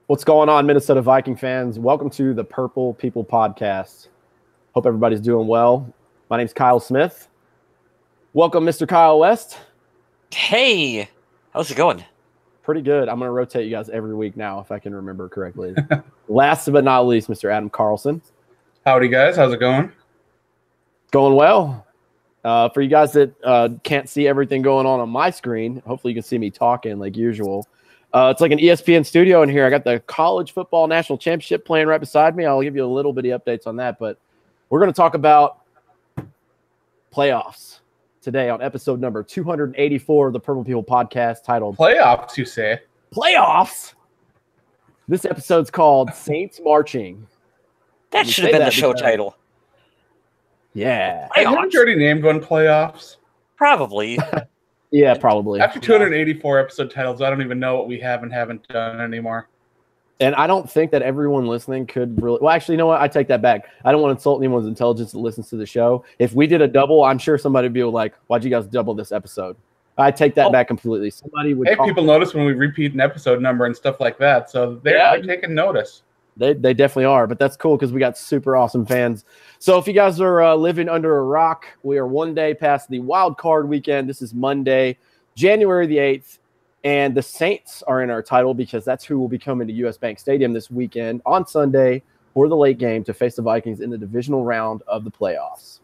What's going on, Minnesota Viking fans? Welcome to the Purple People Podcast. Hope everybody's doing well. My name's Kyle Smith. Welcome, Mr. Kyle West. Hey, how's it going? Pretty good. I'm going to rotate you guys every week now, if I can remember correctly. Last but not least, Mr. Adam Carlson. Howdy, guys. How's it going? Going well. For you guys that can't see everything going on my screen, hopefully you can see me talking like usual. It's like an ESPN studio in here. I got the college football national championship playing right beside me. I'll give you a little bitty updates on that, but we're going to talk about playoffs today on episode number 284 of the Purple People Podcast, titled Playoffs, you say? Playoffs? This episode's called Saints Marching. That should have been the show title. Yeah. Haven't you already named one Playoffs? Probably. Yeah, probably. After 284 episode titles, I don't even know what we have and haven't done anymore. And I don't think that everyone listening could really – well, actually, you know what? I take that back. I don't want to insult anyone's intelligence that listens to the show. If we did a double, I'm sure somebody would be like, why'd you guys double this episode? I take that back completely. Somebody would. Hey, people notice when we repeat an episode number and stuff like that, so they're taking notice. They definitely are, but that's cool because we got super awesome fans. So if you guys are living under a rock, we are one day past the wild card weekend. This is Monday, January the 8th, and the Saints are in our title because that's who will be coming to US Bank Stadium this weekend on Sunday for the late game to face the Vikings in the divisional round of the playoffs.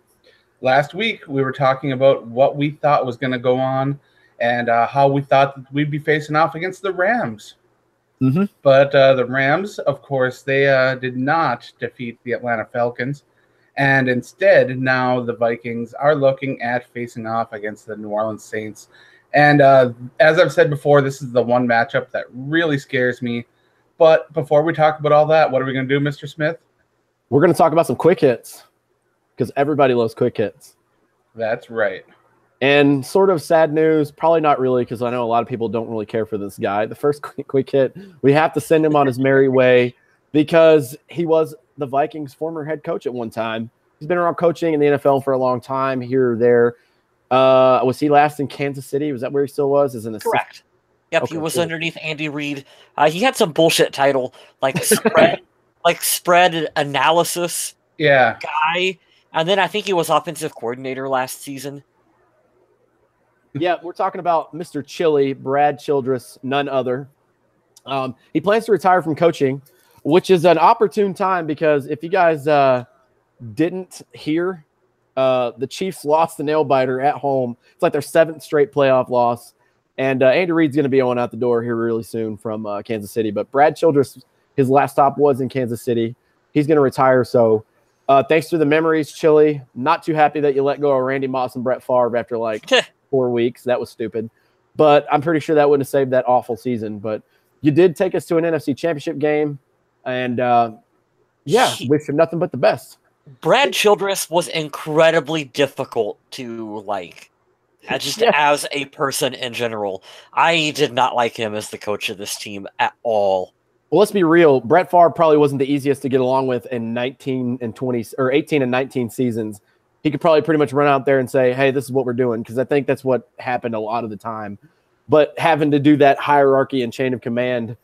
Last week, we were talking about what we thought was going to go on and how we thought that we'd be facing off against the Rams. Mm-hmm. But the Rams, of course, they did not defeat the Atlanta Falcons. And instead, now the Vikings are looking at facing off against the New Orleans Saints. And as I've said before, this is the one matchup that really scares me. But before we talk about all that, what are we going to do, Mr. Smith? We're going to talk about some quick hits because everybody loves quick hits. That's right. And sort of sad news, probably not really, because I know a lot of people don't really care for this guy. The first quick hit, we have to send him on his merry way because he was the Vikings' former head coach at one time. He's been around coaching in the NFL for a long time, here or there. Was he last in Kansas City? Was that where he still was? As an assistant? Correct. Yep, okay, he was underneath Andy Reid. He had some bullshit title, like spread analysis guy. And then I think he was offensive coordinator last season. Yeah, we're talking about Mr. Chili, Brad Childress, none other. He plans to retire from coaching, which is an opportune time because if you guys didn't hear, the Chiefs lost the nail-biter at home. It's like their 7th straight playoff loss. And Andy Reid's going to be going out the door here really soon from Kansas City. But Brad Childress, his last stop was in Kansas City. He's going to retire, so thanks to the memories, Chili. Not too happy that you let go of Randy Moss and Brett Favre after like 4 weeks. That was stupid. But I'm pretty sure that wouldn't have saved that awful season. But you did take us to an NFC Championship game. And, wish him nothing but the best. Brad Childress was incredibly difficult to like, as a person in general. I did not like him as the coach of this team at all. Well, let's be real. Brett Favre probably wasn't the easiest to get along with in 19 and 20 or 18 and 19 seasons. He could probably pretty much run out there and say, hey, this is what we're doing, because I think that's what happened a lot of the time. But having to do that hierarchy and chain of command,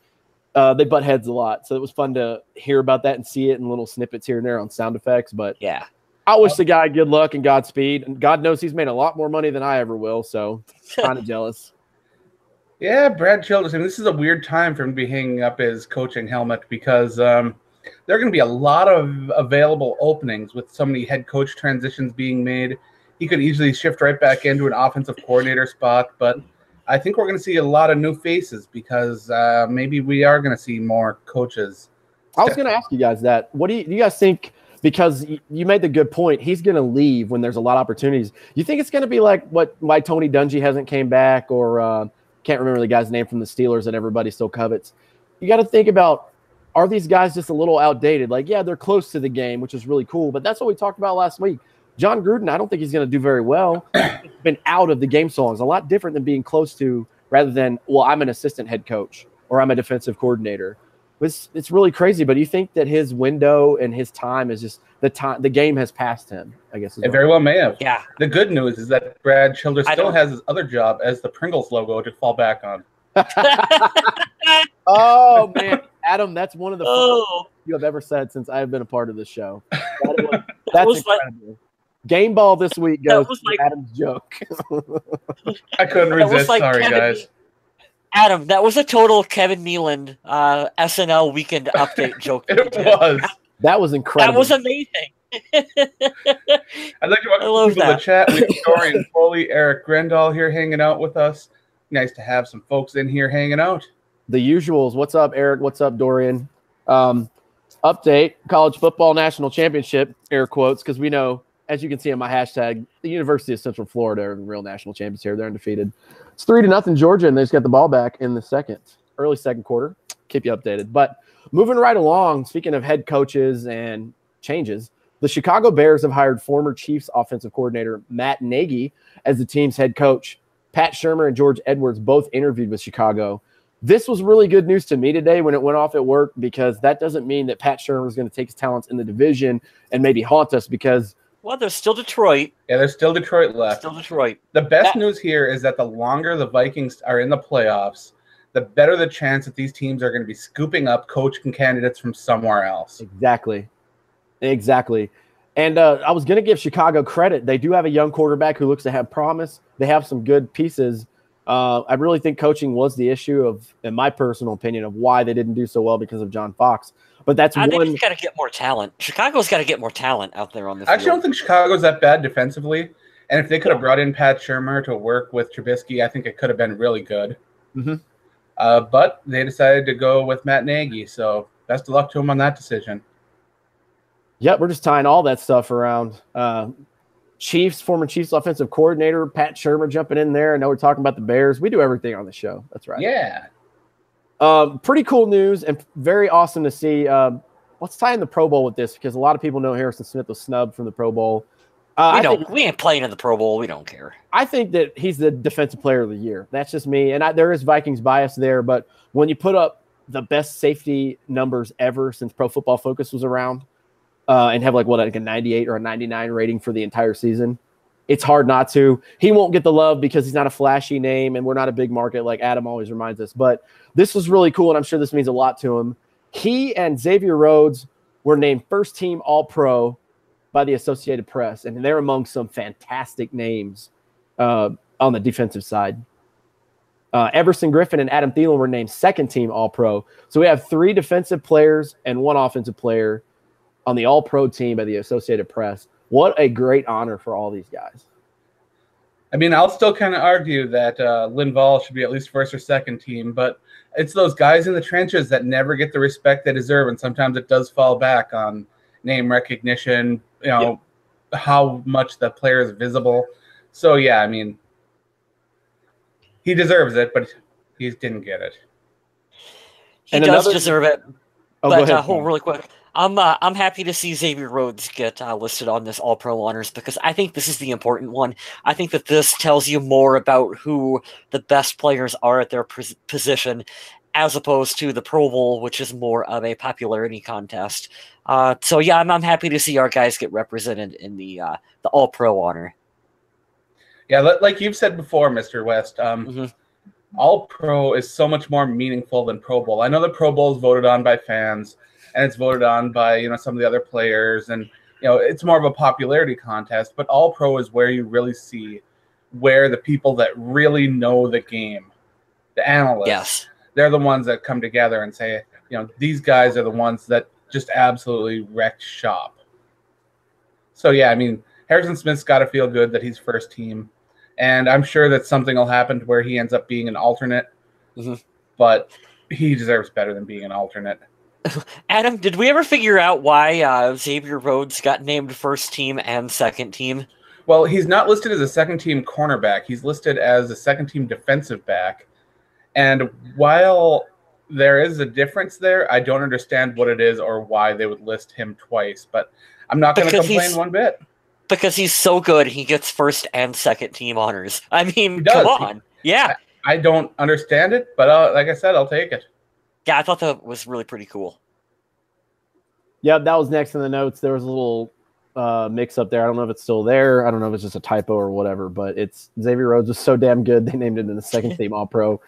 they butt heads a lot. So it was fun to hear about that and see it in little snippets here and there on sound effects. But yeah, I wish the guy good luck and Godspeed. And God knows he's made a lot more money than I ever will, so kind of jealous. Yeah, Brad Childress. I mean, this is a weird time for him to be hanging up his coaching helmet because there are going to be a lot of available openings with so many head coach transitions being made. He could easily shift right back into an offensive coordinator spot, but I think we're going to see a lot of new faces because maybe we are going to see more coaches. I was going to ask you guys that. What do you guys think? Because you made the good point. He's going to leave when there's a lot of opportunities. You think it's going to be like why Tony Dungy hasn't came back, or can't remember the guy's name from the Steelers that everybody still covets. You got to think about, are these guys just a little outdated? Like, yeah, they're close to the game, which is really cool, but that's what we talked about last week. John Gruden, I don't think he's going to do very well. He's been out of the game so long. It's a lot different than being close to, rather than, well, I'm an assistant head coach or I'm a defensive coordinator. It's really crazy, but you think that his window and his time is just the game has passed him, I guess. It very well may have. Yeah. The good news is that Brad Childress still has his other job as the Pringles logo to fall back on. Oh, man. Adam, that's one of the funniest you have ever said since I have been a part of this show. That's incredible. Like, Game ball this week goes to Adam's joke. I couldn't resist. Sorry, guys. Adam, that was a total Kevin Nealon SNL Weekend Update joke. It was. That was incredible. That was amazing. I'd like to welcome people to the chat. We have Dorian Foley, Eric Grendall here hanging out with us. Nice to have some folks in here hanging out. The usuals. What's up, Eric? What's up, Dorian? Update, college football national championship, air quotes, because we know, as you can see on my hashtag, the University of Central Florida are the real national champions here. They're undefeated. It's 3-0 Georgia, and they just got the ball back in the early second quarter. Keep you updated. But moving right along, speaking of head coaches and changes, the Chicago Bears have hired former Chiefs offensive coordinator Matt Nagy as the team's head coach. Pat Shurmur and George Edwards both interviewed with Chicago. This was really good news to me today when it went off at work, because that doesn't mean that Pat Shurmur is going to take his talents in the division and maybe haunt us, because there's still Detroit. Yeah, there's still Detroit left. Still Detroit. The best news here is that the longer the Vikings are in the playoffs, the better the chance that these teams are going to be scooping up coaching candidates from somewhere else. Exactly. And I was going to give Chicago credit. They do have a young quarterback who looks to have promise. They have some good pieces. I really think coaching was the issue in my personal opinion, of why they didn't do so well, because of John Fox. But I think he's got to get more talent. Chicago's got to get more talent out there on the field. I actually don't think Chicago's that bad defensively. And if they could have brought in Pat Shurmur to work with Trubisky, I think it could have been really good. Mm-hmm. But they decided to go with Matt Nagy. So best of luck to him on that decision. Yep, we're just tying all that stuff around. Former Chiefs offensive coordinator, Pat Shurmur jumping in there. I know we're talking about the Bears. We do everything on the show. That's right. Yeah. Pretty cool news and very awesome to see. Let's tie in the Pro Bowl with this, because a lot of people know Harrison Smith was snubbed from the Pro Bowl. We ain't playing in the Pro Bowl. We don't care. I think that he's the defensive player of the year. That's just me. And there is Vikings bias there. But when you put up the best safety numbers ever since Pro Football Focus was around, and have like a 98 or a 99 rating for the entire season, it's hard not to. He won't get the love because he's not a flashy name and we're not a big market, like Adam always reminds us. But this was really cool, and I'm sure this means a lot to him. He and Xavier Rhodes were named first team All-Pro by the Associated Press, and they're among some fantastic names on the defensive side. Everson Griffin and Adam Thielen were named second team All-Pro. So we have 3 defensive players and 1 offensive player on the All-Pro team by the Associated Press. What a great honor for all these guys. I mean, I'll still kind of argue that Linval should be at least first or second team, but it's those guys in the trenches that never get the respect they deserve, and sometimes it does fall back on name recognition, how much the player is visible. So, yeah, I mean, he deserves it, but he didn't get it. He does deserve it. Oh, but go ahead. Hold really quick. I'm happy to see Xavier Rhodes get listed on this All-Pro honors, because I think this is the important one. I think that this tells you more about who the best players are at their position, as opposed to the Pro Bowl, which is more of a popularity contest. So yeah, I'm happy to see our guys get represented in the All-Pro honor. Yeah, like you've said before, Mr. West, All-Pro is so much more meaningful than Pro Bowl. I know the Pro Bowl is voted on by fans, and it's voted on by some of the other players, and it's more of a popularity contest. But All-Pro is where you really see where the people that really know the game, the analysts, they're the ones that come together and say, these guys are the ones that just absolutely wrecked shop. So yeah, I mean, Harrison Smith's got to feel good that he's first team, and I'm sure that something will happen to where he ends up being an alternate. But he deserves better than being an alternate. Adam, did we ever figure out why Xavier Rhodes got named first team and second team? Well, he's not listed as a second team cornerback. He's listed as a second team defensive back. And while there is a difference there, I don't understand what it is or why they would list him twice. But I'm not going to complain one bit. Because he's so good, he gets first and second team honors. I mean, come on. I don't understand it, but like I said, I'll take it. Yeah, I thought that was really pretty cool. Yeah, that was next in the notes. There was a little mix up there. I don't know if it's still there. I don't know if it's just a typo or whatever, but it's Xavier Rhodes was so damn good. They named him in the second team All-Pro.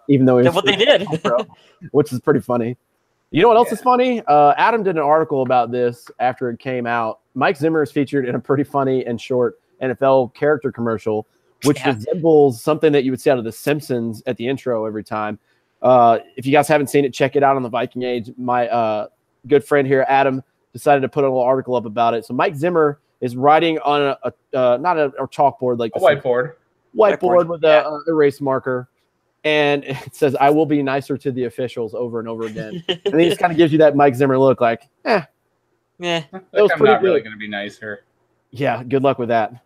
Even though he was what they did, All-Pro, which is pretty funny. You know what else is funny? Adam did an article about this after it came out. Mike Zimmer is featured in a pretty funny and short NFL character commercial, which resembles something that you would see out of The Simpsons at the intro every time. If you guys haven't seen it, check it out on the Viking Age. My good friend here, Adam, decided to put a little article up about it. So Mike Zimmer is writing on not a chalkboard, like a whiteboard with a erase marker. And it says, "I will be nicer to the officials," over and over again. And he just kind of gives you that Mike Zimmer look, like, yeah, it was I'm pretty not good. really going to be nicer. Yeah, good luck with that.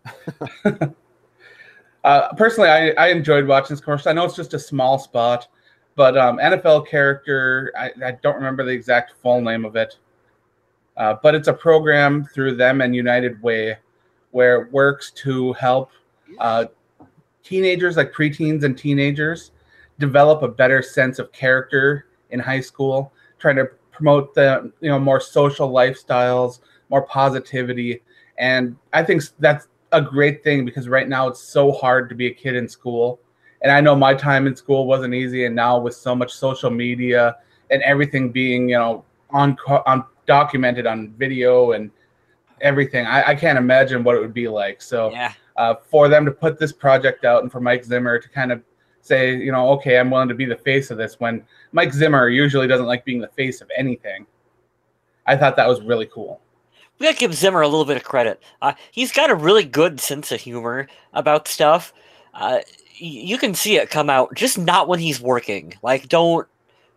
Personally, I enjoyed watching this commercial. I know it's just a small spot, but NFL character, I don't remember the exact full name of it, but it's a program through them and United Way where it works to help teenagers, like preteens and teenagers, develop a better sense of character in high school, trying to promote the more social lifestyles, more positivity. And I think that's a great thing because right now it's so hard to be a kid in school. And I know my time in school wasn't easy, and now with so much social media and everything being on documented on video and everything, I can't imagine what it would be like. So for them to put this project out and for Mike Zimmer to kind of say, okay, I'm willing to be the face of this, when Mike Zimmer usually doesn't like being the face of anything, I thought that was really cool. We gotta give Zimmer a little bit of credit. He's got a really good sense of humor about stuff. You can see it come out, just not when he's working. Like,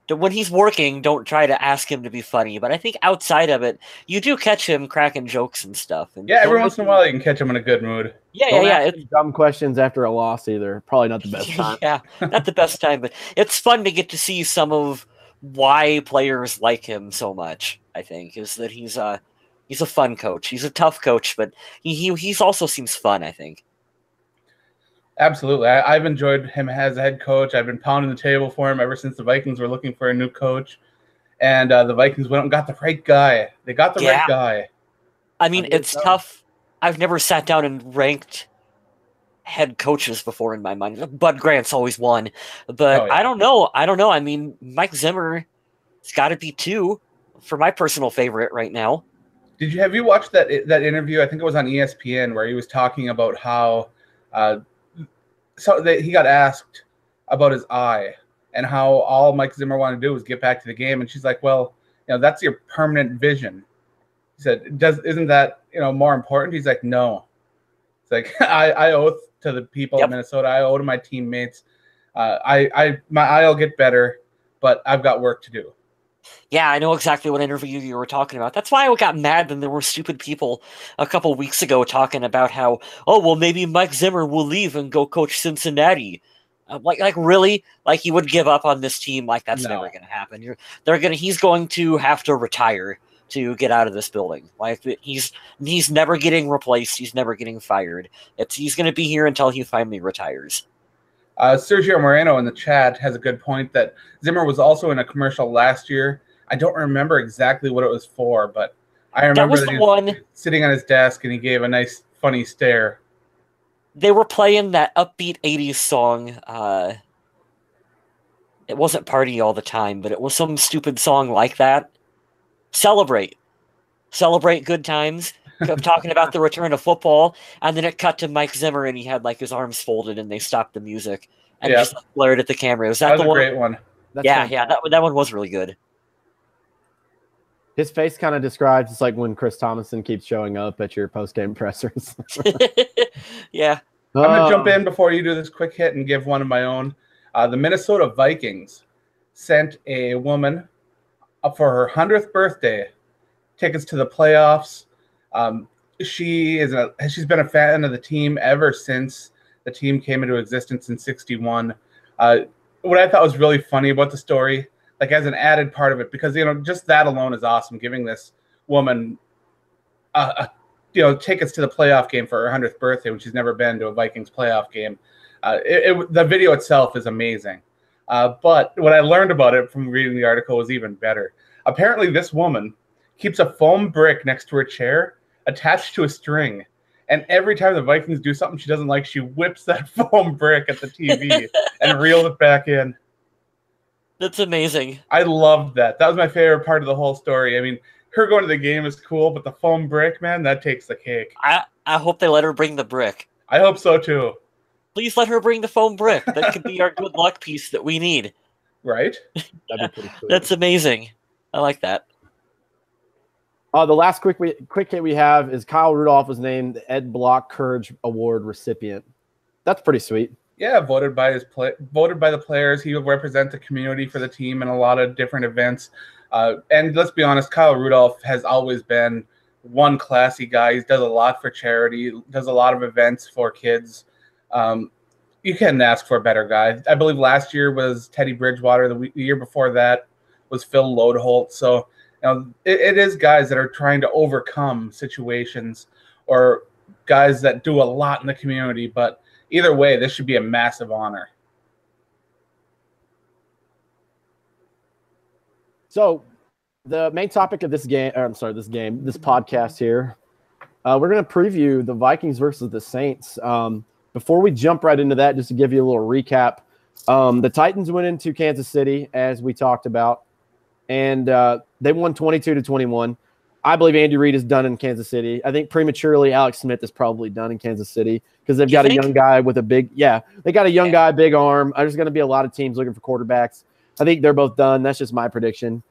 when he's working, don't try to ask him to be funny. But I think outside of it, you do catch him cracking jokes and stuff. And every once in a while you can catch him in a good mood. It's dumb questions after a loss either. Probably not the best time. Not the best time, but it's fun to get to see some of why players like him so much. I think is that he's a fun coach. He's a tough coach, but he's also seems fun, I think. Absolutely. I've enjoyed him as a head coach. I've been pounding the table for him ever since the Vikings were looking for a new coach. And the Vikings went and got the right guy. They got the right guy. I mean, it's tough. I've never sat down and ranked head coaches before in my mind. Bud Grant's always one. But I don't know. I mean, Mike Zimmer, it's got to be 2 for my personal favorite right now. Have you watched that interview? I think it was on ESPN, where he was talking about how he got asked about his eye and how all Mike Zimmer wanted to do was get back to the game. And she's like, well, that's your permanent vision. He said, isn't that, more important? He's like, no. It's like, I owe to the people of Minnesota. I owe to my teammates. My eye will get better, but I've got work to do. Yeah, I know exactly what interview you were talking about. That's why I got mad when there were stupid people a couple weeks ago talking about how, maybe Mike Zimmer will leave and go coach Cincinnati. Like really? Like he would give up on this team? Like that's never going to happen. He's going to have to retire to get out of this building. Like he's never getting replaced. He's never getting fired. He's going to be here until he finally retires. Sergio Moreno in the chat has a good point that Zimmer was also in a commercial last year. I don't remember exactly what it was for, but I remember that he was sitting on his desk and he gave a nice, funny stare. They were playing that upbeat 80s song. It wasn't Party All the Time, but it was some stupid song like that. Celebrate good times. Talking about the return of football, and then it cut to Mike Zimmer, and he had like his arms folded, and they stopped the music and just glared at the camera. Was that the one? Great one. That one was really good. His face kind of describes it's like when Chris Thomason keeps showing up at your post-game pressers. Yeah. I'm gonna jump in before you do this quick hit and give one of my own. The Minnesota Vikings sent a woman for her 100th birthday tickets to the playoffs. She's been a fan of the team ever since the team came into existence in '61. What I thought was really funny about the story, like as an added part of it, because just that alone is awesome, giving this woman tickets to the playoff game for her 100th birthday when she's never been to a Vikings playoff game. The video itself is amazing, but what I learned about it from reading the article was even better. Apparently, this woman keeps a foam brick next to her chair attached to a string. And every time the Vikings do something she doesn't like, she whips that foam brick at the TV and reels it back in. That's amazing. I loved that. That was my favorite part of the whole story. I mean, her going to the game is cool, but the foam brick, man, that takes the cake. I hope they let her bring the brick. I hope so, too. Please let her bring the foam brick. That could be our good luck piece that we need. Right? That'd be pretty cool. That's amazing. I like that. The last quick hit we have is Kyle Rudolph was named the Ed Block Courage Award recipient. That's pretty sweet. Yeah, voted by the players. He will represent the community for the team in a lot of different events. And let's be honest, Kyle Rudolph has always been one classy guy. He does a lot for charity, does a lot of events for kids. You couldn't ask for a better guy. I believe last year was Teddy Bridgewater. The year before that was Phil Lodeholt. So it is guys that are trying to overcome situations or guys that do a lot in the community. But either way, this should be a massive honor. So the main topic of this podcast here, we're going to preview the Vikings versus the Saints. Before we jump right into that, just to give you a little recap, the Titans went into Kansas City, as we talked about, and they won 22-21. I believe Andy Reid is done in Kansas City. I think prematurely Alex Smith is probably done in Kansas City because they've got a young guy with a big guy, big arm. There's going to be a lot of teams looking for quarterbacks. I think they're both done. That's just my prediction.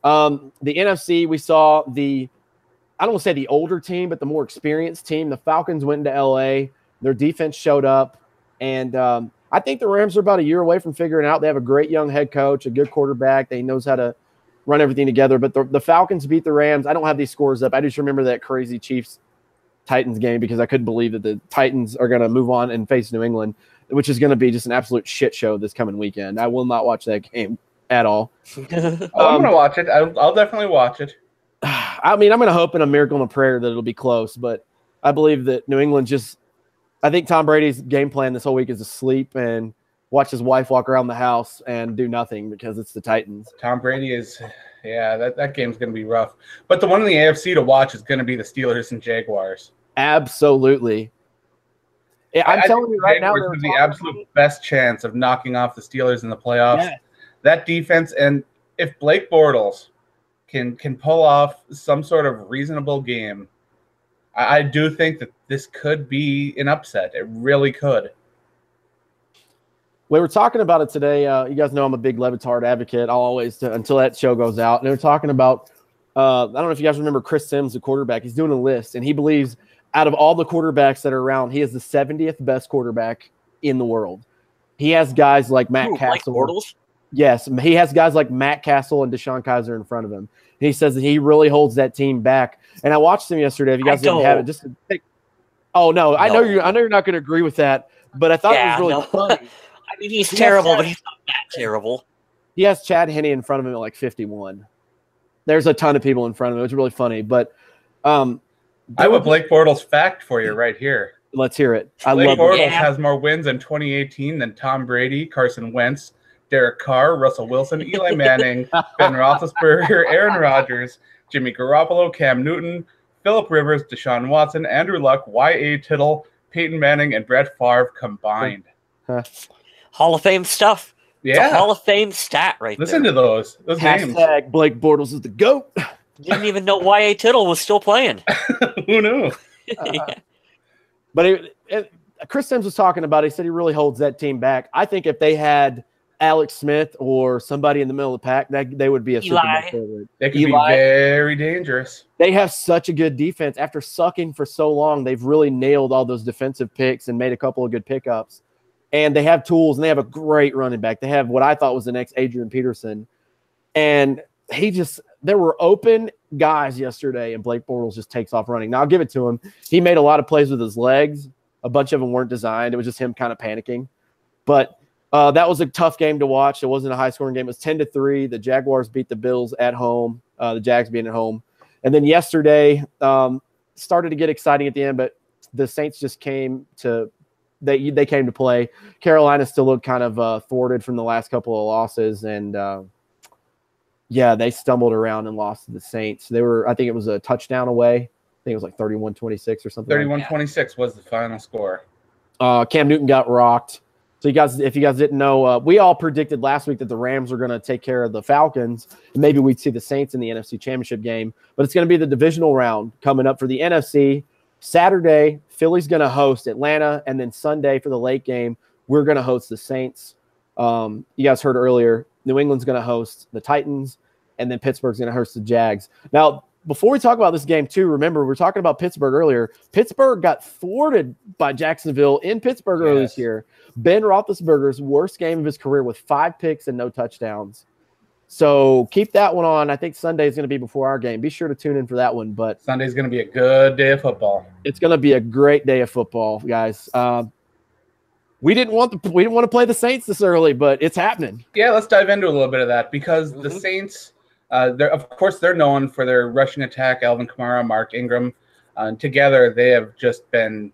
The NFC, we saw I don't want to say the older team, but the more experienced team. The Falcons went into LA. Their defense showed up. And I think the Rams are about a year away from figuring out. They have a great young head coach, a good quarterback. They knows how to run everything together. But the Falcons beat the Rams. I don't have these scores up. I just remember that crazy Chiefs-Titans game because I couldn't believe that the Titans are going to move on and face New England, which is going to be just an absolute shit show this coming weekend. I will not watch that game at all. I'm going to watch it. I'll definitely watch it. I mean, I'm going to hope in a miracle and a prayer that it'll be close, but I believe that New England I think Tom Brady's game plan this whole week is to sleep and watch his wife walk around the house and do nothing because it's the Titans. Tom Brady that game's going to be rough. But the one in the AFC to watch is going to be the Steelers and Jaguars. Absolutely. I'm telling you right now, there's the absolute best chance of knocking off the Steelers in the playoffs. Yeah. That defense, and if Blake Bortles can pull off some sort of reasonable game, I do think that this could be an upset. It really could. We were talking about it today. You guys know I'm a big Le Batard advocate. I'll always until that show goes out. And they're talking about I don't know if you guys remember Chris Sims, the quarterback. He's doing a list, and he believes out of all the quarterbacks that are around, he is the 70th best quarterback in the world. He has guys like Matt Castle. Like Bortles? Yes, he has guys like Matt Castle and Deshaun Kaiser in front of him. And he says that he really holds that team back. And I watched him yesterday. If you guys didn't have it, just to take. Oh no, I know you're not going to agree with that, but I thought it was really funny. I mean, he's terrible, but he's not that terrible. He has Chad Henne in front of him at like 51. There's a ton of people in front of him. It's really funny, but I have a Blake Bortles fact for you right here. Let's hear it. Blake Bortles has more wins in 2018 than Tom Brady, Carson Wentz, Derek Carr, Russell Wilson, Eli Manning, Ben Roethlisberger, Aaron Rodgers, Jimmy Garoppolo, Cam Newton, Phillip Rivers, Deshaun Watson, Andrew Luck, Y.A. Tittle, Peyton Manning, and Brett Favre combined. Hall of Fame stuff. Yeah. It's a Hall of Fame stat right Listen there. Those names. Hashtag Blake Bortles is the GOAT. Didn't even know Y.A. Tittle was still playing. Who knew? But Chris Sims was talking about it. He said he really holds that team back. I think if they had Alex Smith or somebody in the middle of the pack, they would be a Super Bowl favorite. They could be very dangerous. They have such a good defense. After sucking for so long, they've really nailed all those defensive picks and made a couple of good pickups. And they have tools, and they have a great running back. They have what I thought was the next Adrian Peterson. And there were open guys yesterday, and Blake Bortles just takes off running. Now, I'll give it to him. He made a lot of plays with his legs. A bunch of them weren't designed. It was just him kind of panicking. But that was a tough game to watch. It wasn't a high-scoring game. It was 10-3. The Jaguars beat the Bills at home, the Jags being at home. And then yesterday started to get exciting at the end, but the Saints just came to they came to play. Carolina still looked kind of thwarted from the last couple of losses, and they stumbled around and lost to the Saints. I think it was a touchdown away think it was like 31-26 or something. 31-26 was the final score. Cam Newton got rocked. So if you guys didn't know, we all predicted last week that the Rams were going to take care of the Falcons, and maybe we'd see the Saints in the NFC Championship game. But it's going to be the divisional round coming up for the NFC. Saturday, Philly's going to host Atlanta, and then Sunday for the late game, we're going to host the Saints. You guys heard earlier, New England's going to host the Titans, and then Pittsburgh's going to host the Jags. Now, before we talk about this game, too, remember, we're talking about Pittsburgh earlier. Pittsburgh got thwarted by Jacksonville in Pittsburgh earlier this year. Ben Roethlisberger's worst game of his career with 5 picks and no touchdowns. So keep that one on. I think Sunday is going to be before our game. Be sure to tune in for that one. But Sunday's going to be a good day of football. It's going to be a great day of football, guys. We didn't want to play the Saints this early, but it's happening. Yeah, let's dive into a little bit of that because the Saints – they're known for their rushing attack, Alvin Kamara, Mark Ingram. Together, they have just been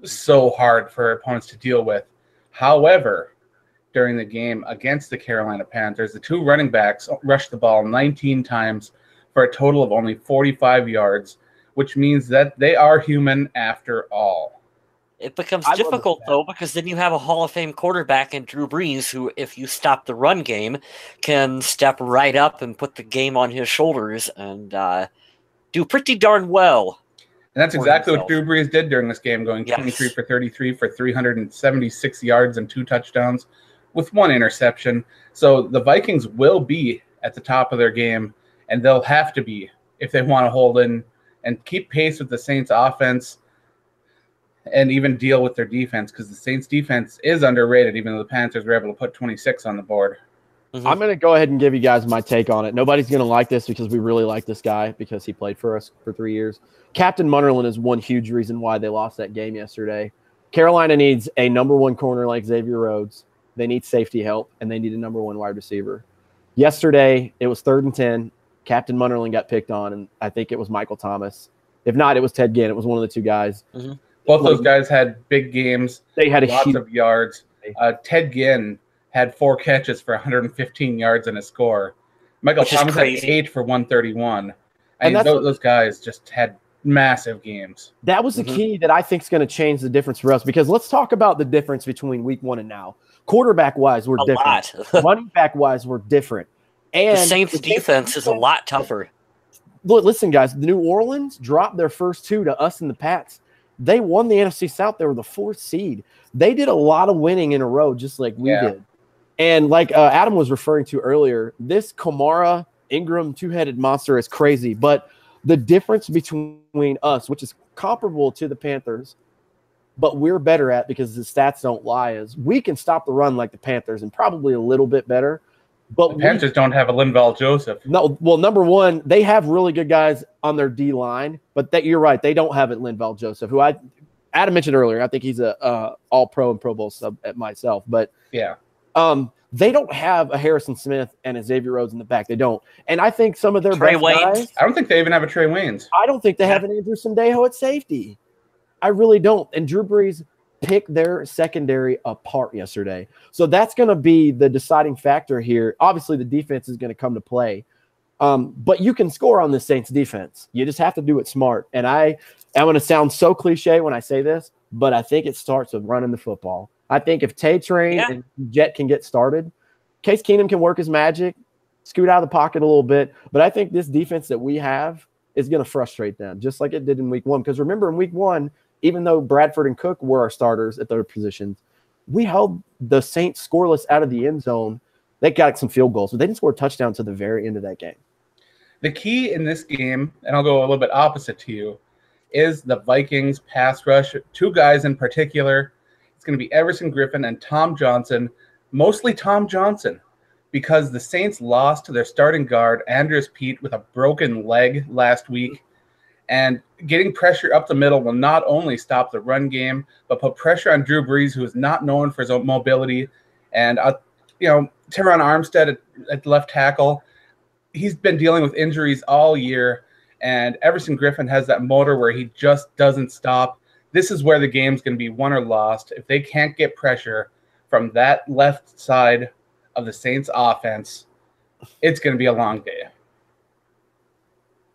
so hard for opponents to deal with. However, during the game against the Carolina Panthers, the 2 running backs rushed the ball 19 times for a total of only 45 yards, which means that they are human after all. It becomes difficult, though, because then you have a Hall of Fame quarterback in Drew Brees who, if you stop the run game, can step right up and put the game on his shoulders and do pretty darn well. And that's exactly what Drew Brees did during this game, going 23 for 33 for 376 yards and 2 touchdowns with 1 interception. So the Vikings will be at the top of their game, and they'll have to be if they want to hold in and keep pace with the Saints offense and even deal with their defense, because the Saints defense is underrated, even though the Panthers were able to put 26 on the board. I'm going to go ahead and give you guys my take on it. Nobody's going to like this because we really like this guy because he played for us for 3 years. Captain Munnerlyn is one huge reason why they lost that game yesterday. Carolina needs a number 1 corner like Xavier Rhodes. They need safety help, and they need a number 1 wide receiver. Yesterday, it was 3rd and 10. Captain Munnerlyn got picked on, and I think it was Michael Thomas. If not, it was Ted Ginn. It was one of the 2 guys. Both those guys had big games. They had lots of yards. Ted Ginn had 4 catches for 115 yards and a score. Michael Thomas had 8 for 131. And those guys just had massive games. That was the key that I think is going to change the difference for us, because let's talk about the difference between week 1 and now. Quarterback-wise, we're different. Running back-wise, we're different. And the Saints' defense is a lot tougher. Look, listen, guys, New Orleans dropped their first 2 to us and the Pats. They won the NFC South. They were the 4th seed. They did a lot of winning in a row, just like we did. And like Adam was referring to earlier, this Kamara Ingram 2-headed monster is crazy. But the difference between us, which is comparable to the Panthers, but we're better at, because the stats don't lie, is we can stop the run like the Panthers and probably a little bit better. But the Panthers don't have a Linval Joseph. No, well, number 1, they have really good guys on their D line, but you're right, they don't have it Linval Joseph, who Adam mentioned earlier. I think he's a All-Pro and Pro Bowl sub at myself, but they don't have a Harrison Smith and a Xavier Rhodes in the back. They don't, and I think some of their best guys. I don't think they even have a Trey Waynes. I don't think they have an Andrew Sendejo at safety. I really don't. And Drew Brees picked their secondary apart yesterday. So that's going to be the deciding factor here. Obviously, the defense is going to come to play. But you can score on the Saints defense. You just have to do it smart. And I'm going to sound so cliche when I say this, but I think it starts with running the football. I think if Tay Train and Jet can get started, Case Keenum can work his magic, scoot out of the pocket a little bit. But I think this defense that we have is going to frustrate them, just like it did in week 1. Because remember, in week 1, even though Bradford and Cook were our starters at their positions, we held the Saints scoreless out of the end zone. They got some field goals, but they didn't score a touchdown to the very end of that game. The key in this game, and I'll go a little bit opposite to you, is the Vikings pass rush. 2 guys in particular. It's going to be Everson Griffin and Tom Johnson, mostly Tom Johnson, because the Saints lost to their starting guard, Andreas Pete, with a broken leg last week. And getting pressure up the middle will not only stop the run game, but put pressure on Drew Brees, who is not known for his own mobility. And, Teron Armstead at left tackle, he's been dealing with injuries all year. And Everson Griffin has that motor where he just doesn't stop. This is where the game's going to be won or lost. If they can't get pressure from that left side of the Saints offense, it's going to be a long day.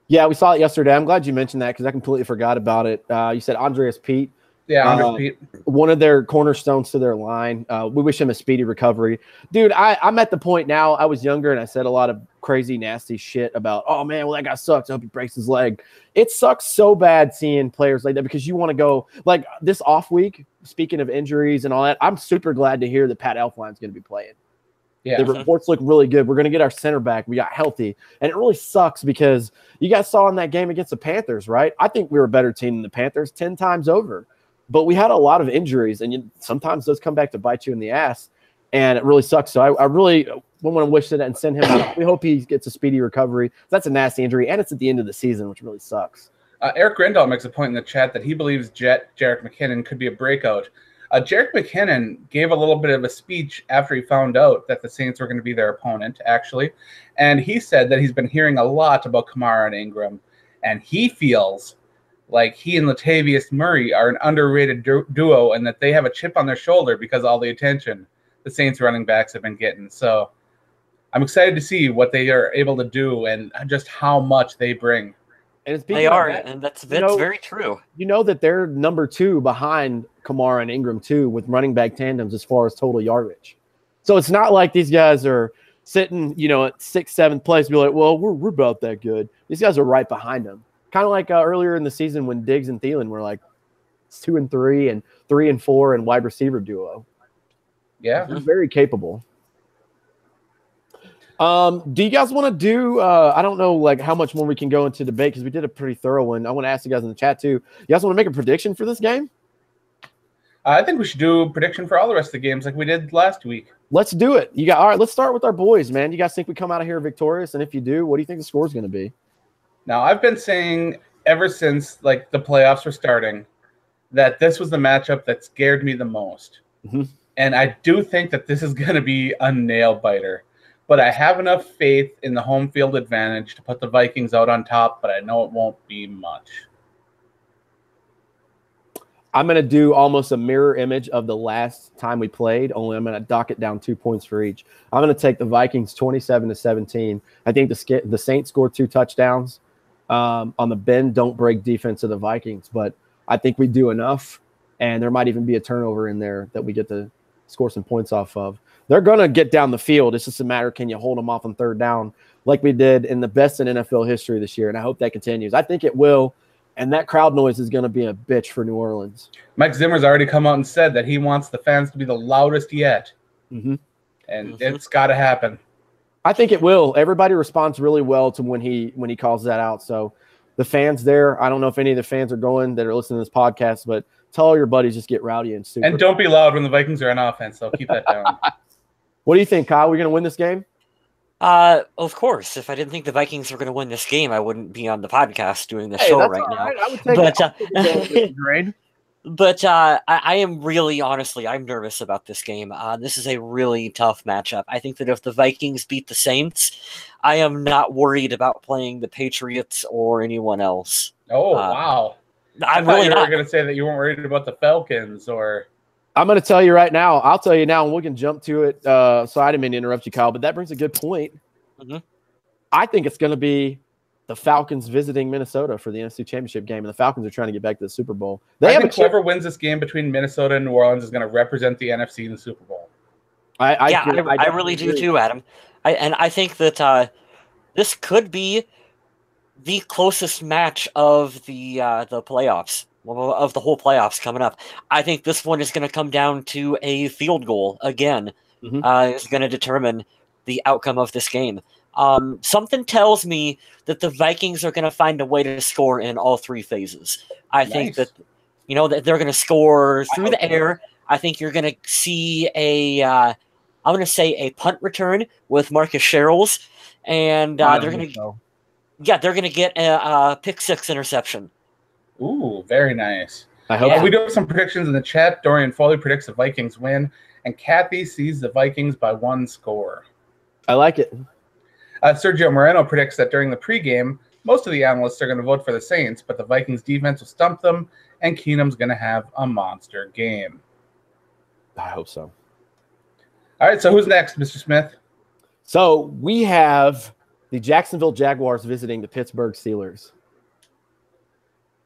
Yeah, we saw it yesterday. I'm glad you mentioned that because I completely forgot about it. You said Andreas Pete. Yeah, Andreas Pete. One of their cornerstones to their line. We wish him a speedy recovery. Dude, I'm at the point now, I was younger and I said a lot of crazy, nasty shit about, oh, man, well, that guy sucks. I hope he breaks his leg. It sucks so bad seeing players like that because you want to go, like this off week, speaking of injuries and all that, I'm super glad to hear that Pat Elflein's going to be playing. Yeah. The reports look really good. We're going to get our center back. We got healthy. And it really sucks because you guys saw in that game against the Panthers, right? I think we were a better team than the Panthers 10 times over. But we had a lot of injuries, and sometimes those come back to bite you in the ass, and it really sucks. So I really want to wish that and send him out. We hope he gets a speedy recovery. That's a nasty injury, and it's at the end of the season, which really sucks. Eric Grindall makes a point in the chat that he believes Jarek McKinnon could be a breakout. Jarek McKinnon gave a little bit of a speech after he found out that the Saints were going to be their opponent, actually. And he said that he's been hearing a lot about Kamara and Ingram, and he feels like he and Latavius Murray are an underrated duo and that they have a chip on their shoulder because of all the attention the Saints running backs have been getting. So I'm excited to see what they are able to do and just how much they bring. And they are, and that's very true. You know that they're number 2 behind Kamara and Ingram, too, with running back tandems as far as total yardage. So it's not like these guys are sitting, at 6th, 7th place, be like, well, we're about that good. These guys are right behind them. Kind of like earlier in the season when Diggs and Thielen were like 2 and 3 and 3 and 4 and wide receiver duo. Yeah. They're very capable. Do you guys want to do, I don't know like how much more we can go into debate because we did a pretty thorough one. I want to ask you guys in the chat too. You guys want to make a prediction for this game? I think we should do a prediction for all the rest of the games like we did last week. Let's do it. All right, let's start with our boys, man. You guys think we come out of here victorious? And if you do, what do you think the score is going to be? Now, I've been saying ever since like the playoffs were starting that this was the matchup that scared me the most. Mm-hmm. And I do think that this is going to be a nail-biter. But I have enough faith in the home field advantage to put the Vikings out on top, but I know it won't be much. I'm going to do almost a mirror image of the last time we played, only I'm going to dock it down 2 points for each. I'm going to take the Vikings 27-17. I think the Saints scored 2 touchdowns on the bend, don't break defense of the Vikings, but I think we do enough, and there might even be a turnover in there that we get to score some points off of. They're going to get down the field. It's just a matter, can you hold them off on 3rd down like we did in the best in NFL history this year, and I hope that continues. I think it will. And that crowd noise is going to be a bitch for New Orleans. Mike Zimmer's already come out and said that he wants the fans to be the loudest yet. Mm-hmm. And it's got to happen. I think it will. Everybody responds really well to when he calls that out. So the fans there, I don't know if any of the fans are going that are listening to this podcast, but tell all your buddies just get rowdy and super. And don't be loud when the Vikings are on offense. So keep that down. What do you think, Kyle? We're going to win this game? Of course. If I didn't think the Vikings were going to win this game, I wouldn't be on the podcast doing the show right now. Right. I would take but I am really, honestly, I'm nervous about this game. This is a really tough matchup. I think that if the Vikings beat the Saints, I am not worried about playing the Patriots or anyone else. Oh, wow. I'm really not. You were going to say that you weren't worried about the Falcons or... I'm going to tell you right now. I'll tell you now, and we can jump to it. So I didn't mean to interrupt you, Kyle, but that brings a good point. Mm-hmm. I think it's going to be the Falcons visiting Minnesota for the NFC Championship game, and the Falcons are trying to get back to the Super Bowl. I think whoever wins this game between Minnesota and New Orleans is going to represent the NFC in the Super Bowl. I really do too, Adam. I think that this could be the closest match of the playoffs. Of the whole playoffs coming up. I think this one is going to come down to a field goal again. Mm-hmm. Is going to determine the outcome of this game. Something tells me that the Vikings are going to find a way to score in all 3 phases. I think that that they're going to score through the air. I think you're going to see I'm going to say a punt return with Marcus Sherrills, and they're going to get a pick 6 interception. Ooh, very nice. I hope we do have some predictions in the chat. Dorian Foley predicts the Vikings win, and Kathy sees the Vikings by 1 score. I like it. Sergio Moreno predicts that during the pregame, most of the analysts are going to vote for the Saints, but the Vikings defense will stump them, and Keenum's going to have a monster game. I hope so. All right, so who's next, Mr. Smith? So we have The Jacksonville Jaguars visiting the Pittsburgh Steelers.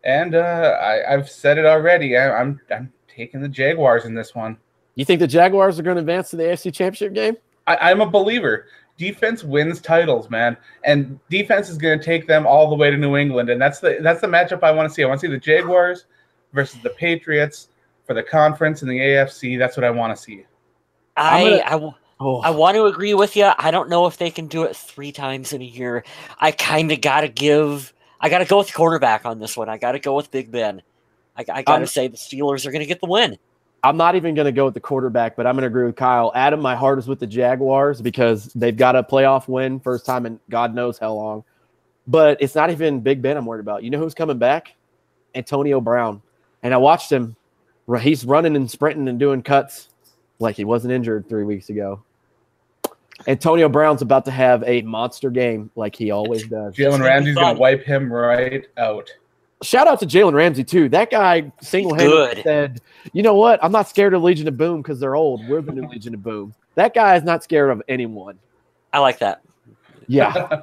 And I've said it already. I'm taking the Jaguars in this one. You think the Jaguars are going to advance to the AFC Championship game? I'm a believer. Defense wins titles, man, and defense is going to take them all the way to New England, and that's the matchup I want to see. I want to see the Jaguars versus the Patriots for the conference in the AFC. That's what I want to see. I want to agree with you. I don't know if they can do it 3 times in a year. I kind of got to go with the quarterback on this one. I got to go with Big Ben. I got to say the Steelers are going to get the win. I'm not even going to go with the quarterback, but I'm going to agree with Kyle. Adam, my heart is with the Jaguars because they've got a playoff win, first time in God knows how long. But it's not even Big Ben I'm worried about. You know who's coming back? Antonio Brown. And I watched him. He's running and sprinting and doing cuts like he wasn't injured 3 weeks ago. Antonio Brown's about to have a monster game like he always does. Jalen Ramsey's going to wipe him right out. Shout out to Jalen Ramsey, too. That guy single-handedly said, you know what? I'm not scared of Legion of Boom because they're old. We're the new Legion of Boom. That guy is not scared of anyone. I like that. Yeah.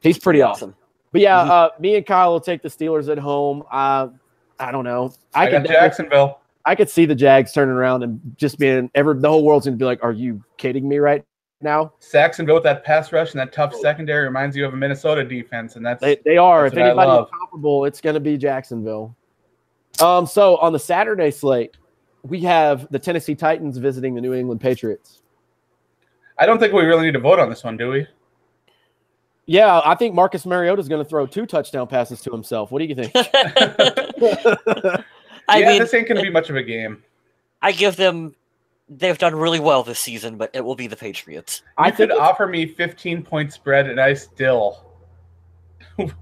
He's pretty awesome. But, yeah, me and Kyle will take the Steelers at home. I don't know. I got Jacksonville. I could see the Jags turning around and just being – the whole world's going to be like, are you kidding me right now? Saxonville with that pass rush and that tough secondary reminds you of a Minnesota defense, and that's they are. If anybody's comparable, it's going to be Jacksonville. So on the Saturday slate, we have the Tennessee Titans visiting the New England Patriots. I don't think we really need to vote on this one, do we? Yeah, I think Marcus Mariota is going to throw 2 touchdown passes to himself. What do you think? I mean, this ain't going to be much of a game. I give them. They've done really well this season, but it will be the Patriots. I could offer me 15-point spread, and I still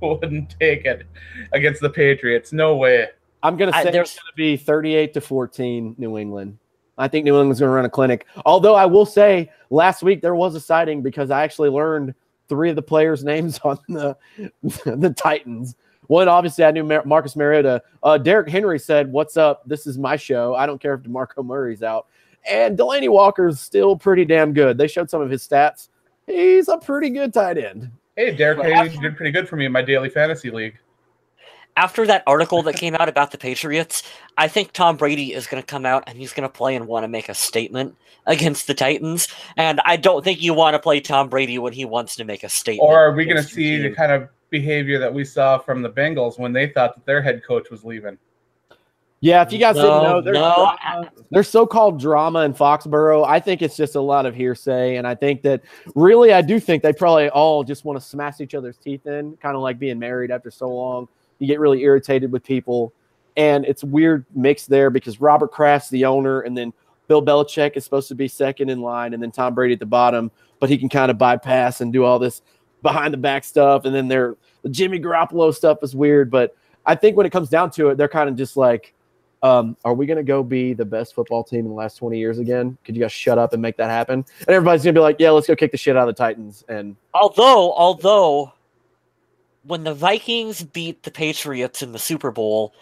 wouldn't take it against the Patriots. No way. I'm going to say it's going to be 38-14 New England. I think New England's going to run a clinic. Although I will say last week there was a sighting because I actually learned 3 of the players' names on the Titans. One, obviously, I knew Marcus Mariota. Derrick Henry said, "What's up? This is my show. I don't care if DeMarco Murray's out." And Delaney Walker's still pretty damn good. They showed some of his stats. He's a pretty good tight end. Hey, Derrick Henry did pretty good for me in my daily fantasy league. After that article that came out about the Patriots, I think Tom Brady is going to come out and he's going to play and want to make a statement against the Titans. And I don't think you want to play Tom Brady when he wants to make a statement. Or are we going to see the kind of behavior that we saw from the Bengals when they thought that their head coach was leaving? Yeah, if you guys didn't know, there's so-called drama in Foxborough. I think it's just a lot of hearsay, and I think that really I do think they probably all just want to smash each other's teeth in, kind of like being married after so long. You get really irritated with people, and it's a weird mix there because Robert Kraft's the owner, and then Bill Belichick is supposed to be second in line, and then Tom Brady at the bottom, but he can kind of bypass and do all this behind-the-back stuff, and then the Jimmy Garoppolo stuff is weird, but I think when it comes down to it, they're kind of just like, are we going to go be the best football team in the last 20 years again? Could you guys shut up and make that happen? And everybody's going to be like, yeah, let's go kick the shit out of the Titans. And although when the Vikings beat the Patriots in the Super Bowl,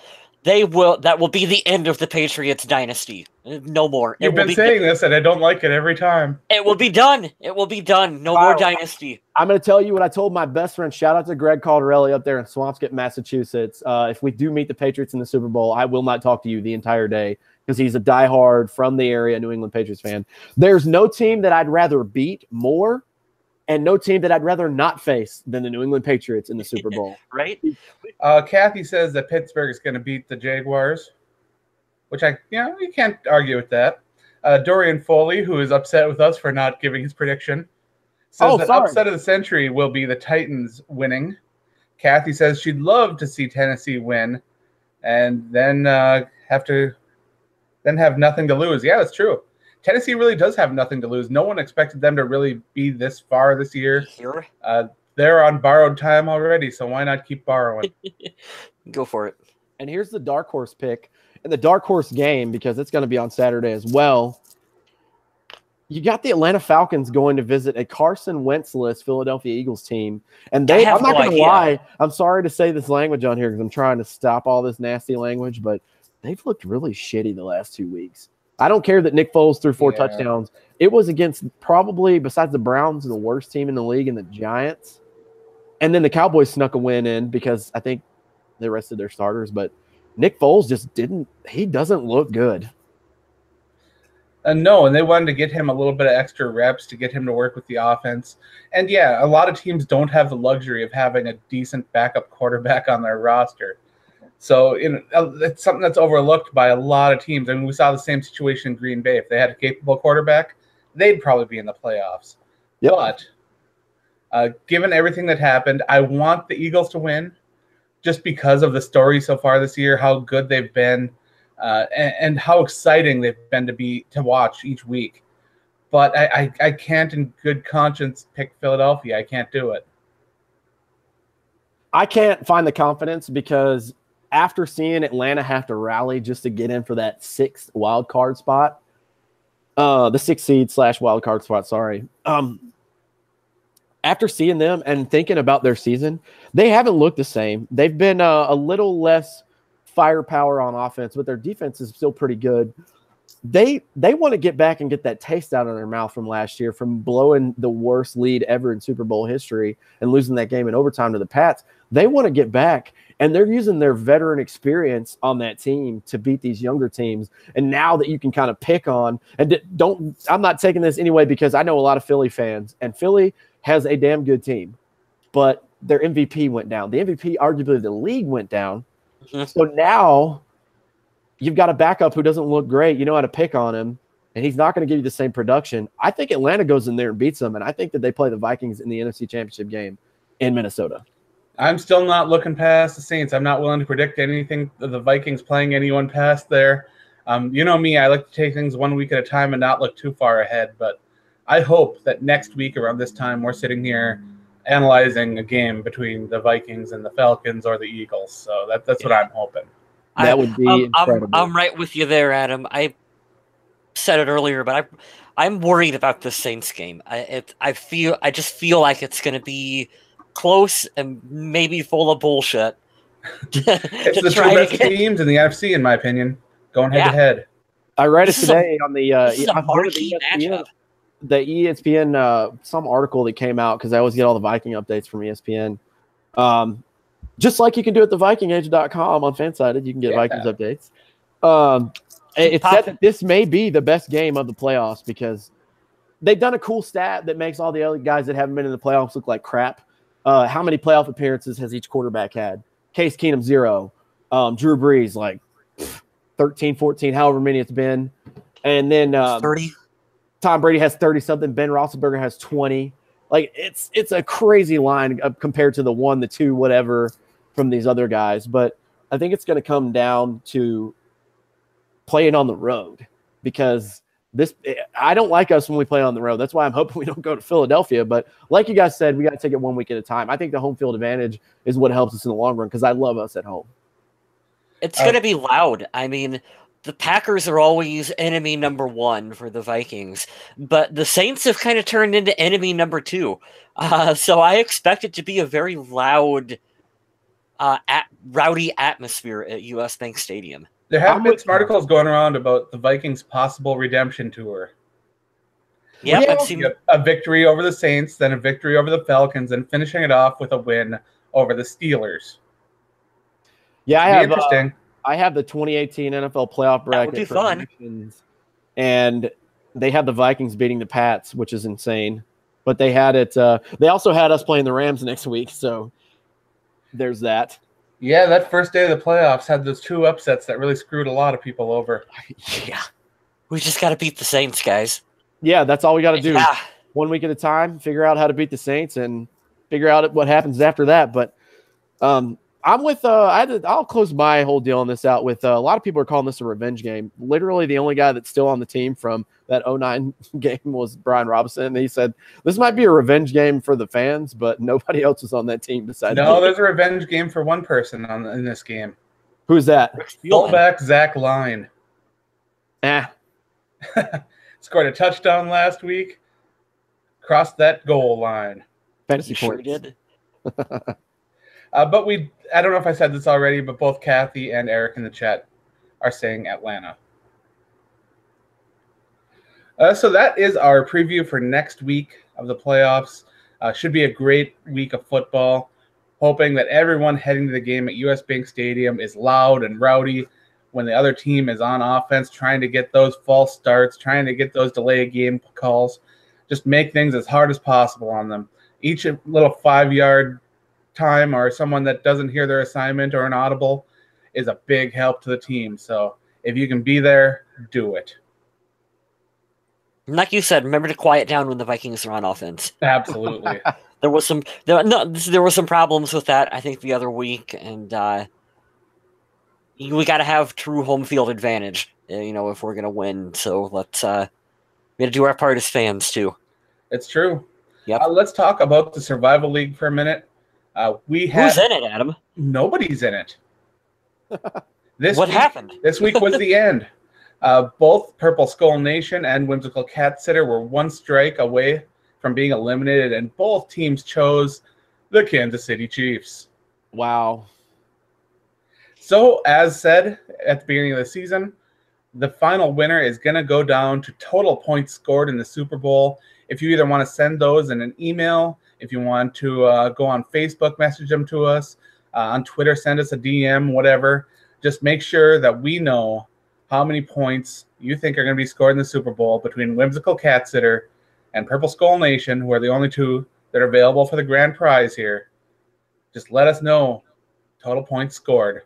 that will be the end of the Patriots dynasty. No more. You've been saying this, and I don't like it every time. It will be done. It will be done. No more dynasty. I'm going to tell you what I told my best friend. Shout out to Greg Caldarelli up there in Swampscott, Massachusetts. If we do meet the Patriots in the Super Bowl, I will not talk to you the entire day because he's a diehard from the area New England Patriots fan. There's no team that I'd rather beat more and no team that I'd rather not face than the New England Patriots in the Super Bowl. Right? Kathy says that Pittsburgh is going to beat the Jaguars, which you can't argue with that. Dorian Foley, who is upset with us for not giving his prediction, says that upset of the century will be the Titans winning. Kathy says she'd love to see Tennessee win and then have nothing to lose. Yeah, that's true. Tennessee really does have nothing to lose. No one expected them to really be this far this year. They're on borrowed time already, so why not keep borrowing? Go for it. And here's the dark horse pick and the dark horse game because it's going to be on Saturday as well. You got the Atlanta Falcons going to visit a Carson Wentz-less Philadelphia Eagles team. And I'm not going to lie. I'm sorry to say this language on here because I'm trying to stop all this nasty language, but they've looked really shitty the last 2 weeks. I don't care that Nick Foles threw 4 touchdowns. It was against probably, besides the Browns, the worst team in the league and the Giants. And then the Cowboys snuck a win in because I think they rested their starters. But Nick Foles just doesn't look good. No, and they wanted to get him a little bit of extra reps to get him to work with the offense. And yeah, a lot of teams don't have the luxury of having a decent backup quarterback on their roster. So it's something that's overlooked by a lot of teams. I mean, we saw the same situation in Green Bay. If they had a capable quarterback, they'd probably be in the playoffs. Yep. But given everything that happened, I want the Eagles to win just because of the story so far this year, how good they've been. And how exciting they've been to watch each week. But I can't in good conscience pick Philadelphia. I can't do it. I can't find the confidence because after seeing Atlanta have to rally just to get in for that 6th wild card spot, the 6th seed / wild card spot, sorry. After seeing them and thinking about their season, they haven't looked the same. They've been a little less firepower on offense, but their defense is still pretty good. They want to get back and get that taste out of their mouth from last year, from blowing the worst lead ever in Super Bowl history and losing that game in overtime to the Pats. They want to get back, and they're using their veteran experience on that team to beat these younger teams. And now that you can kind of pick on, and I'm not taking this anyway because I know a lot of Philly fans, and Philly has a damn good team, but their MVP went down. The MVP, arguably the league, went down. So now you've got a backup who doesn't look great. You know how to pick on him, and he's not going to give you the same production. I think Atlanta goes in there and beats them, and I think that they play the Vikings in the NFC Championship game in Minnesota. I'm still not looking past the Saints. I'm not willing to predict anything of the Vikings playing anyone past there. You know me, I like to take things 1 week at a time and not look too far ahead, but I hope that next week around this time we're sitting here analyzing a game between the Vikings and the Falcons or the Eagles. So that's what I'm hoping. That would be incredible. I'm right with you there, Adam. I said it earlier, but I'm worried about the Saints game. I just feel like it's going to be close and maybe full of bullshit. It's the two best teams in the NFC, in my opinion, going head to head. I read it today on the matchup. The ESPN, some article that came out, because I always get all the Viking updates from ESPN. Just like you can do at thevikingage.com on Fansided, you can get Vikings updates. It said that this may be the best game of the playoffs because they've done a cool stat that makes all the other guys that haven't been in the playoffs look like crap. How many playoff appearances has each quarterback had? Case Keenum, 0. Drew Brees, 13, 14, however many it's been. And then 30. Tom Brady has 30-something. Ben Roethlisberger has 20. It's a crazy line compared to the 1, the 2, whatever from these other guys. But I think it's going to come down to playing on the road because I don't like us when we play on the road. That's why I'm hoping we don't go to Philadelphia. But like you guys said, we got to take it 1 week at a time. I think the home field advantage is what helps us in the long run because I love us at home. It's going to be loud. I mean, the Packers are always enemy number 1 for the Vikings, but the Saints have kind of turned into enemy number 2. So I expect it to be a very loud, rowdy atmosphere at US Bank Stadium. There have been some articles going around about the Vikings' possible redemption tour. Yeah, I've seen a victory over the Saints, then a victory over the Falcons, and finishing it off with a win over the Steelers. Yeah, interesting. I have the 2018 NFL playoff bracket. That would be fun. And they have the Vikings beating the Pats, which is insane. But they had it. They also had us playing the Rams next week, so there's that. Yeah, that first day of the playoffs had those 2 upsets that really screwed a lot of people over. Yeah, we just got to beat the Saints, guys. Yeah, that's all we got to do. Yeah. 1 week at a time, figure out how to beat the Saints, and figure out what happens after that. But I'm with I'll close my whole deal on this out with a lot of people are calling this a revenge game. Literally the only guy that's still on the team from that 2009 game was Brian Robinson. And he said this might be a revenge game for the fans, but nobody else is on that team besides No, there's a revenge game for one person in this game. Who's that? Fullback Zach Line. Scored a touchdown last week. Crossed that goal line. Fantasy sure points. Did. But I don't know if I said this already, but both Kathy and Eric in the chat are saying Atlanta. So that is our preview for next week of the playoffs. Should be a great week of football. Hoping that everyone heading to the game at US Bank Stadium is loud and rowdy when the other team is on offense, trying to get those false starts, trying to get those delay game calls. Just make things as hard as possible on them. Each little 5-yard time or someone that doesn't hear their assignment or an audible is a big help to the team. So if you can be there, do it. Like you said, remember to quiet down when the Vikings are on offense. Absolutely. There was some problems with that, I think, the other week, and we got to have true home field advantage, if we're gonna win. So let's we got to do our part as fans too. It's true. Yep. Let's talk about the Survival League for a minute. Who's in it, Adam? Nobody's in it. What happened? This week was the end. Both Purple Skull Nation and Whimsical Cat Sitter were one strike away from being eliminated, and both teams chose the Kansas City Chiefs. Wow. So, as said at the beginning of the season, the final winner is going to go down to total points scored in the Super Bowl. If you either want to send those in an email, if you want to go on Facebook, message them to us, on Twitter, send us a DM, whatever. Just make sure that we know how many points you think are going to be scored in the Super Bowl between Whimsical Cat Sitter and Purple Skull Nation, who are the only two that are available for the grand prize here. Just let us know total points scored.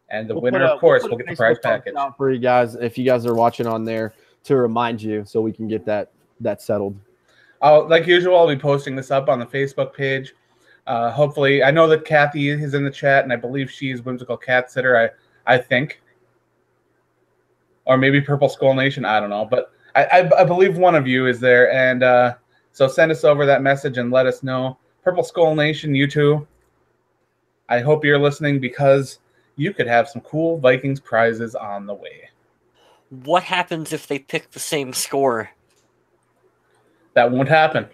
And the winner, of course, will get the prize package. Out for you guys, if you guys are watching on there, to remind you so we can get that settled. Like usual, I'll be posting this up on the Facebook page. Hopefully, I know that Kathy is in the chat, and I believe she's Whimsical Cat Sitter, I think. Or maybe Purple Skull Nation, I don't know. But I believe one of you is there. And so send us over that message and let us know. Purple Skull Nation, you too. I hope you're listening because you could have some cool Vikings prizes on the way. What happens if they pick the same score? That won't happen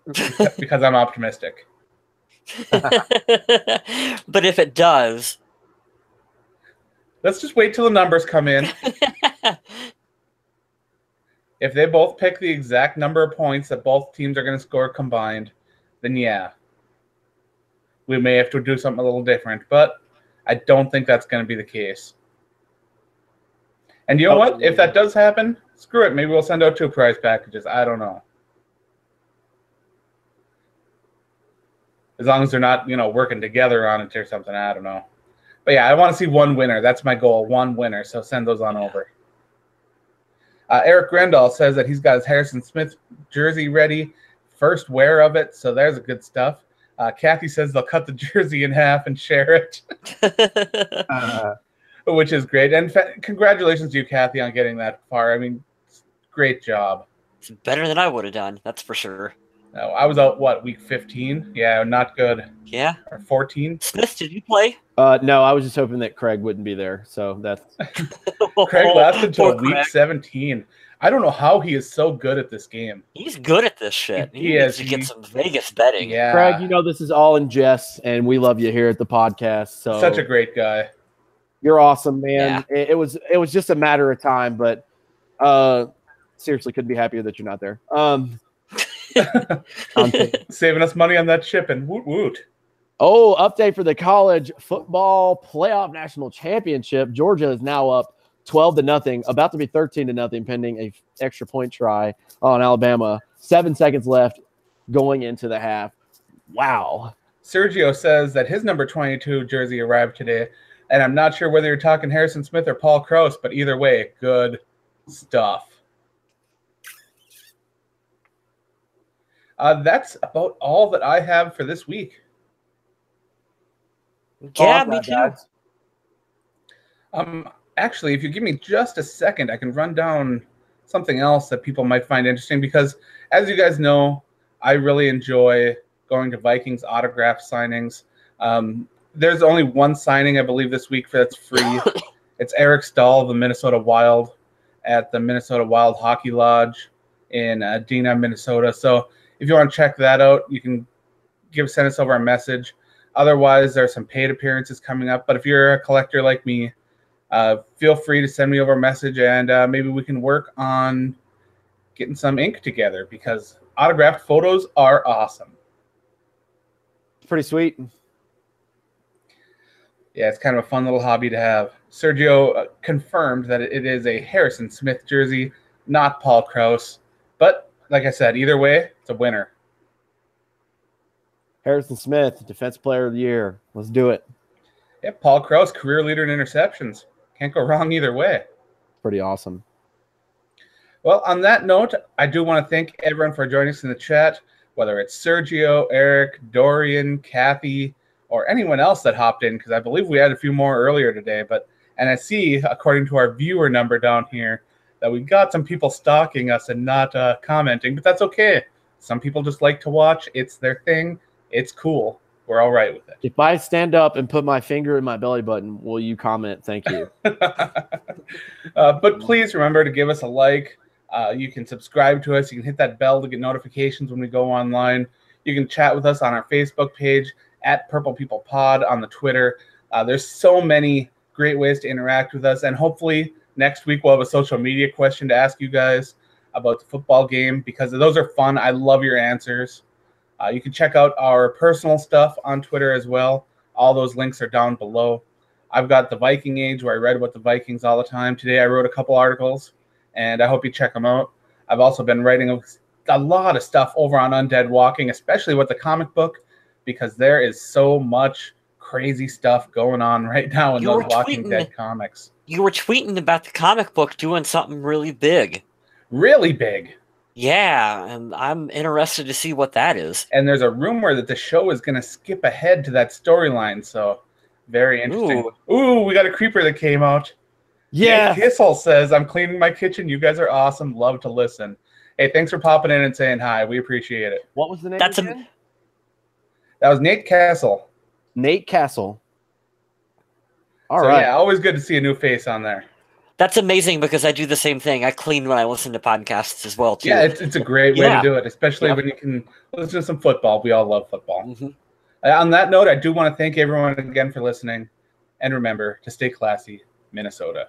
because I'm optimistic. But if it does... Let's just wait till the numbers come in. If they both pick the exact number of points that both teams are going to score combined, then yeah. We may have to do something a little different, but I don't think that's going to be the case. And you know what? If that does happen, screw it. Maybe we'll send out 2 prize packages. I don't know. As long as they're not, working together on it or something. I don't know. But yeah, I want to see one winner. That's my goal, one winner. So send those on over. Eric Grendall says that he's got his Harrison Smith jersey ready. First wear of it. So there's the good stuff. Kathy says they'll cut the jersey in half and share it. Which is great. And congratulations to you, Kathy, on getting that far. I mean, great job. It's better than I would have done. That's for sure. I was out, week 15? Yeah, not good. Yeah. Or 14? Smith, did you play? No, I was just hoping that Craig wouldn't be there. So that's... Craig lasted until week 17. I don't know how he is so good at this game. He's good at this shit. He needs to get some Vegas betting. Yeah. Craig, this is all in jest, and we love you here at the podcast. So such a great guy. You're awesome, man. Yeah. It was just a matter of time, but seriously, couldn't be happier that you're not there. Saving us money on that shipping. Woot woot. Oh, update for the college football playoff national championship. Georgia is now up 12-0, about to be 13-0, pending a extra point try on Alabama. 7 seconds left going into the half. Wow. Sergio says that his number 22 jersey arrived today, and I'm not sure whether you're talking Harrison Smith or Paul Krause, but either way, good stuff. That's about all that I have for this week. Yeah, me too. Actually, if you give me just a second, I can run down something else that people might find interesting because, as you guys know, I really enjoy going to Vikings autograph signings. There's only one signing, I believe, this week that's free. It's Eric Stahl of the Minnesota Wild at the Minnesota Wild Hockey Lodge in Dina, Minnesota. So if you want to check that out, you can send us over a message. Otherwise, there are some paid appearances coming up. But if you're a collector like me, feel free to send me over a message, and maybe we can work on getting some ink together because autographed photos are awesome. Pretty sweet. Yeah, it's kind of a fun little hobby to have. Sergio confirmed that it is a Harrison Smith jersey, not Paul Krause. But like I said, either way, it's a winner. Harrison Smith, Defense Player of the Year. Let's do it. Yeah, Paul Krause, career leader in interceptions. Can't go wrong either way. Pretty awesome. Well, on that note, I do want to thank everyone for joining us in the chat, whether it's Sergio, Eric, Dorian, Kathy, or anyone else that hopped in, because I believe we had a few more earlier today. And I see, according to our viewer number down here, that we got some people stalking us and not commenting, but that's okay. Some people just like to watch. It's their thing. It's cool. We're all right with it. If I stand up and put my finger in my belly button, will you comment? Thank you. But please remember to give us a like. You can subscribe to us. You can hit that bell to get notifications when we go online. You can chat with us on our Facebook page, at Purple People Pod, on the Twitter. There's so many great ways to interact with us. And hopefully next week we'll have a social media question to ask you guys about the football game, because those are fun. I love your answers. You can check out our personal stuff on Twitter as well. All those links are down below. I've got the Viking Age, where I read about the Vikings all the time. Today I wrote a couple articles, and I hope you check them out. I've also been writing a lot of stuff over on Undead Walking, especially with the comic book, because there is so much crazy stuff going on right now in those Walking Dead comics. You were tweeting about the comic book doing something really big. Really big. Yeah, and I'm interested to see what that is. And there's a rumor that the show is going to skip ahead to that storyline, so very interesting. Ooh, we got a creeper that came out. Yeah. Kissel says, I'm cleaning my kitchen. You guys are awesome. Love to listen. Hey, thanks for popping in and saying hi. We appreciate it. What was the name again? That was Nate Castle. Nate Castle. All right. Yeah, always good to see a new face on there. That's amazing, because I do the same thing. I clean when I listen to podcasts as well, too. Yeah, it's a great way to do it, especially when you can listen to some football. We all love football. Mm-hmm. On that note, I do want to thank everyone again for listening. And remember to stay classy, Minnesota.